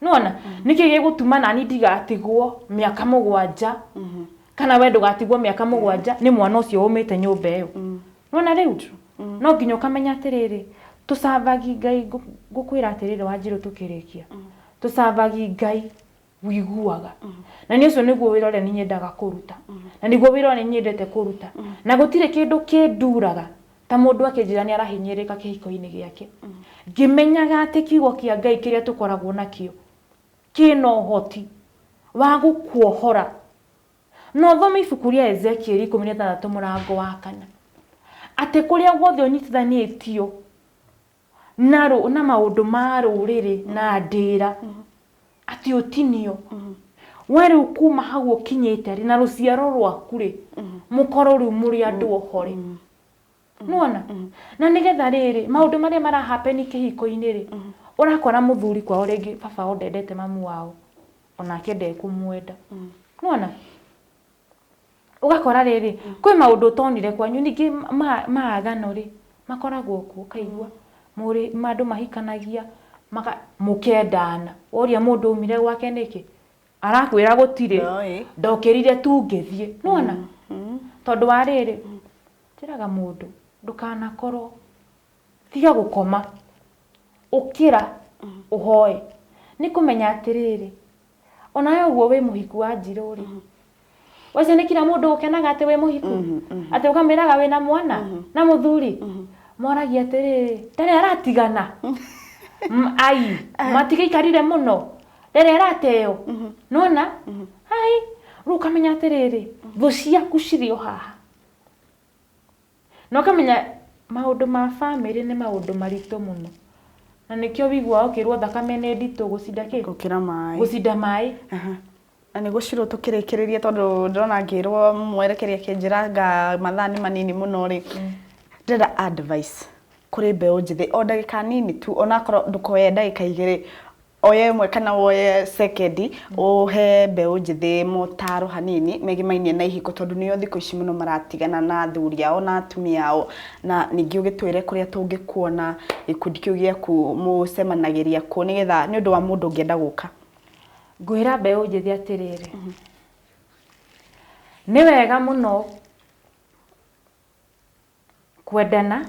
nona niki gigutuma nani ndigatigwo miaka 7 kana we ndugatigwo miaka 7 ni mwana ucio umite nyumba iyo nona riu no nginya ukamenya atiriri tusavagi Ngai gukwira atiriri Wanjiru tukirikia tusavagi Ngai wiguaga na ni ucio niguo wirore ni nyendaga kuruta na niguo wirore ni nyendete kuruta na gutire kindu kinduraga ta mundu akinjira ni arahinyirika kihiko-ini giake ngimenyaga ati kiugo kia Ngai kiria tukoragwo nakio kino hoti wa gukuohora no thoma ibuku ria Ezekiel 16 murango wa 4 ati kuria guothe unyitithanitio na maundu ma ruriri na ndira ati utinio wari ukuma hau ukinyite ri na ruciaro rwaku ri mukoro ru muri andu ohore nona na nigetha riri maundu maria mara happen kihiko-ini ri urakora muthuri kwao ringi baba ondendete mamu wao onake ndekumwenda nona ugakora riri kwi maundu tonire kwanyu ningi maagano ri makoragwo ku kaigua muri mandu mahikanagia maka mukendana oria mundu umire gwake niki arakwira gutire ndokirire tu ngithie nona tondu wa riri tiraga mundu ndukana koro tiga gukoma ukira uhoe ni kumenya atiriri onayo uguo we muhiku wa Wanjiru ri wase ni kila mundu ukenaga ati we muhiku ati ukamiraga we na mwana na muthuri moragia atiriri tare aratigana ai matigikarire muno rere rateo nona hai rukamenya atiriri thucia kucirio haha no kamenya maundu ma family ni maundu marito muno na nikio wigwa ukirwo thakame ne ndito gucinda ki gukira mai gucinda mai na ni guciro tukirikiriria tondu ndona ngirwo mwerekeria kinjiranga mathani manini muno ri ndira advice kuri mbeu njithi o ndagika nini tu onakorwo ndukoye ndagika 2 oye mwe kana oye second ohe mbeu njithi motaro hanini megimainie na ihiko tondu niyo thiko ici muno maratigana na thuri ao na atumia ao na ningi ugitwire kuria tungikuona ikundi kiu giaku mucemanagiria ku nigetha ni undu wa mundu ungienda guka ngwira mbeu njithi atiriri ni wega muno kwendana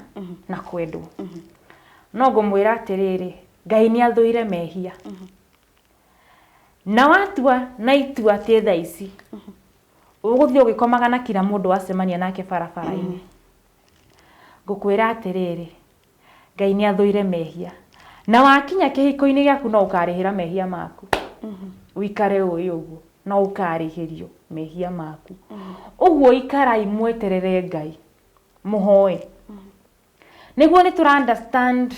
na kwendwo no ngumwira atiriri Ngai ni athuire mehia na watua na itua ti tha ici uguthio gikomaga na kila mundu wacemania nake barabara-ini ngukwira atiriri Ngai ni athuire mehia na wakinya kihiko-ini giaku no ukarihira mehia maku wikare uguo no ukarihirio mehia maku uguo ikara imweterere Ngai muhoe niguo ni tura understand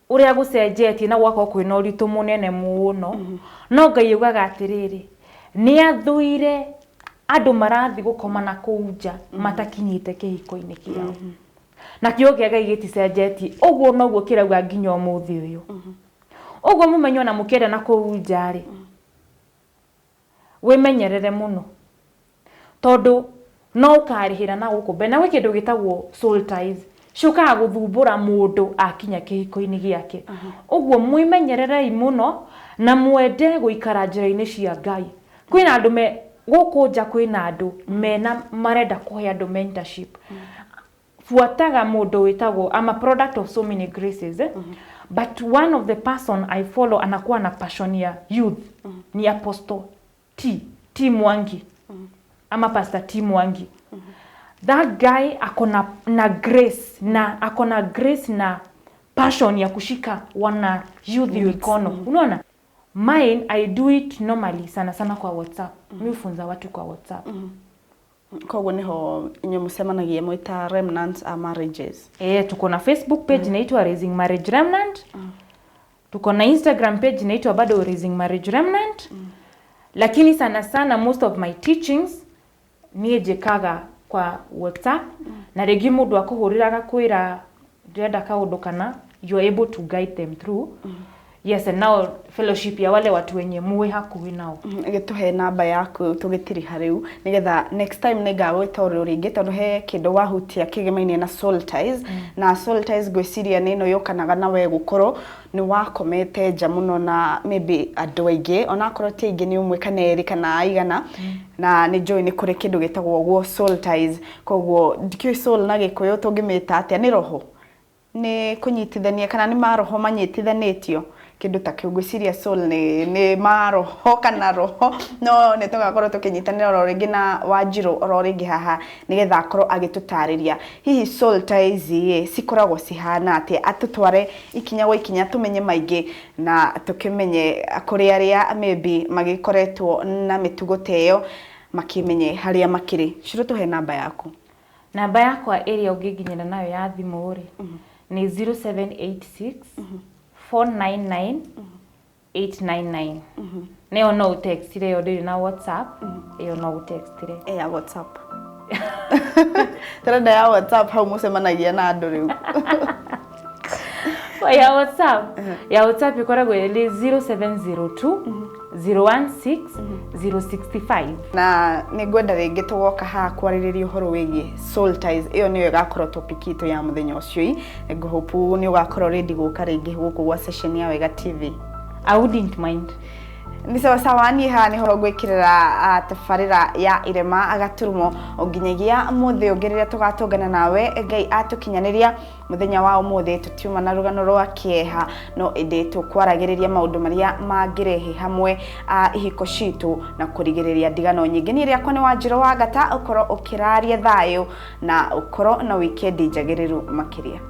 uria gucenjetie na gwakwa kwina uritu munene muno no Ngai yugaga atiriri ni athuire andu marathi gukoma na kuunja matakinyite kihiko-ini kiao na kio kia Ngai giticenjetie uguo noguo kirauga nginya umuthi uyu uguo mumenyo na mukenda na kuunja ri wimenyerere muno tondu no ukarihira na gukumbe na wikindu gitagwo soul ties shuka guthumbura mundu akinya kihiko-ini giake uguo mwimenyererei muno na mwende guikara njira-ini cia Ngai kwina andu me gukunja kwina andu mena marenda kuhe andu mentorship fuataga mundu witagwo I'm a product of so many graces but one of the person I follow anakuwa na passion ya youth ni Apostle T Mwangi ama Pastor T Mwangi that guy akona na grace na passion ya kushika wana youth mikono unaona mine I do it normally sana kwa WhatsApp mimi hufunza watu kwa WhatsApp koguo niho inyo mucemanagia mwita Remnant Marriages tuko na Facebook page inaitwa Raising Marriage Remnant tuko na Instagram page inaitwa bado Raising Marriage Remnant lakini sana most of my teachings ni jekaga kwa WhatsApp na regi mundu akuhuriraga kwira ndenda kaundu kana you are able to guide them through Yes, and now fellowship ya wale watu wenye muwe hakuwi nao. Gituhe namba yaku tugitiriha riu nigetha next time nigagwita uri ringi tondu he kindu wahutia kigemaine na soul ties na soul ties gwiciria nino yokanaga nawe gukoro ni wakomete nja muno na maybe andu aingi ona korwo ti aingi ni umwe kana eri kana aigana na ni joy ni kuri kindu gitagwo gwo soul ties koguo ndikyo soul na gikuyu tungimita atia ni roho ni kunyitithania kana ni maroho manyitithanitio kindu ta kiugwiciria soul ni maroho kana roho no ne tugakorwo tukinyitanira oro ringi na Wanjiru oro ringi haha nigetha akorwo agitutariria hihi soul ties sikoragwo cihana atia atutware ikinya gwa ikinya tumenye maingi na tukimenye kuri aria maybe magikoretwo na mitugo teyo makimenye haria makiri Shiro tuhe namba yaku. Namba yakwa area ungiginyira nayo ya thimu ri ni 0786 499 899. Neo no text ile ndio na WhatsApp. Iyo no text ile. Ya WhatsApp. Tara ya WhatsApp hau musemanagia na andu riu. Ya WhatsApp. Ya WhatsApp ikoragwo ile 0702 016 065. Na nigwenda ringi tugoka ha kwaririria uhoro wigi soul ties iyo niyo igakorwo topic itu ya muthenya ucio ego hope ni ugakorwo ready guka ringi guku gwa session ya Wega TV. I wouldn't mind. Ni sawa ni ha ni ho gwikirira tafarira ya irema agaturumo onginyagia muthi ongerera tugatungana nawe Ngai atukinyaniria muthenya wa umuthi tutiuma na rugano rwa kieha no indi tukwaragireria maundu maria mangirehe hamwe ihiko citu na kurigireria ndigano nyingi ni riakwa ni Wanjiru wa Ngata ukoro ukiraria thayo na ukoro na weekend njagiriru makiria.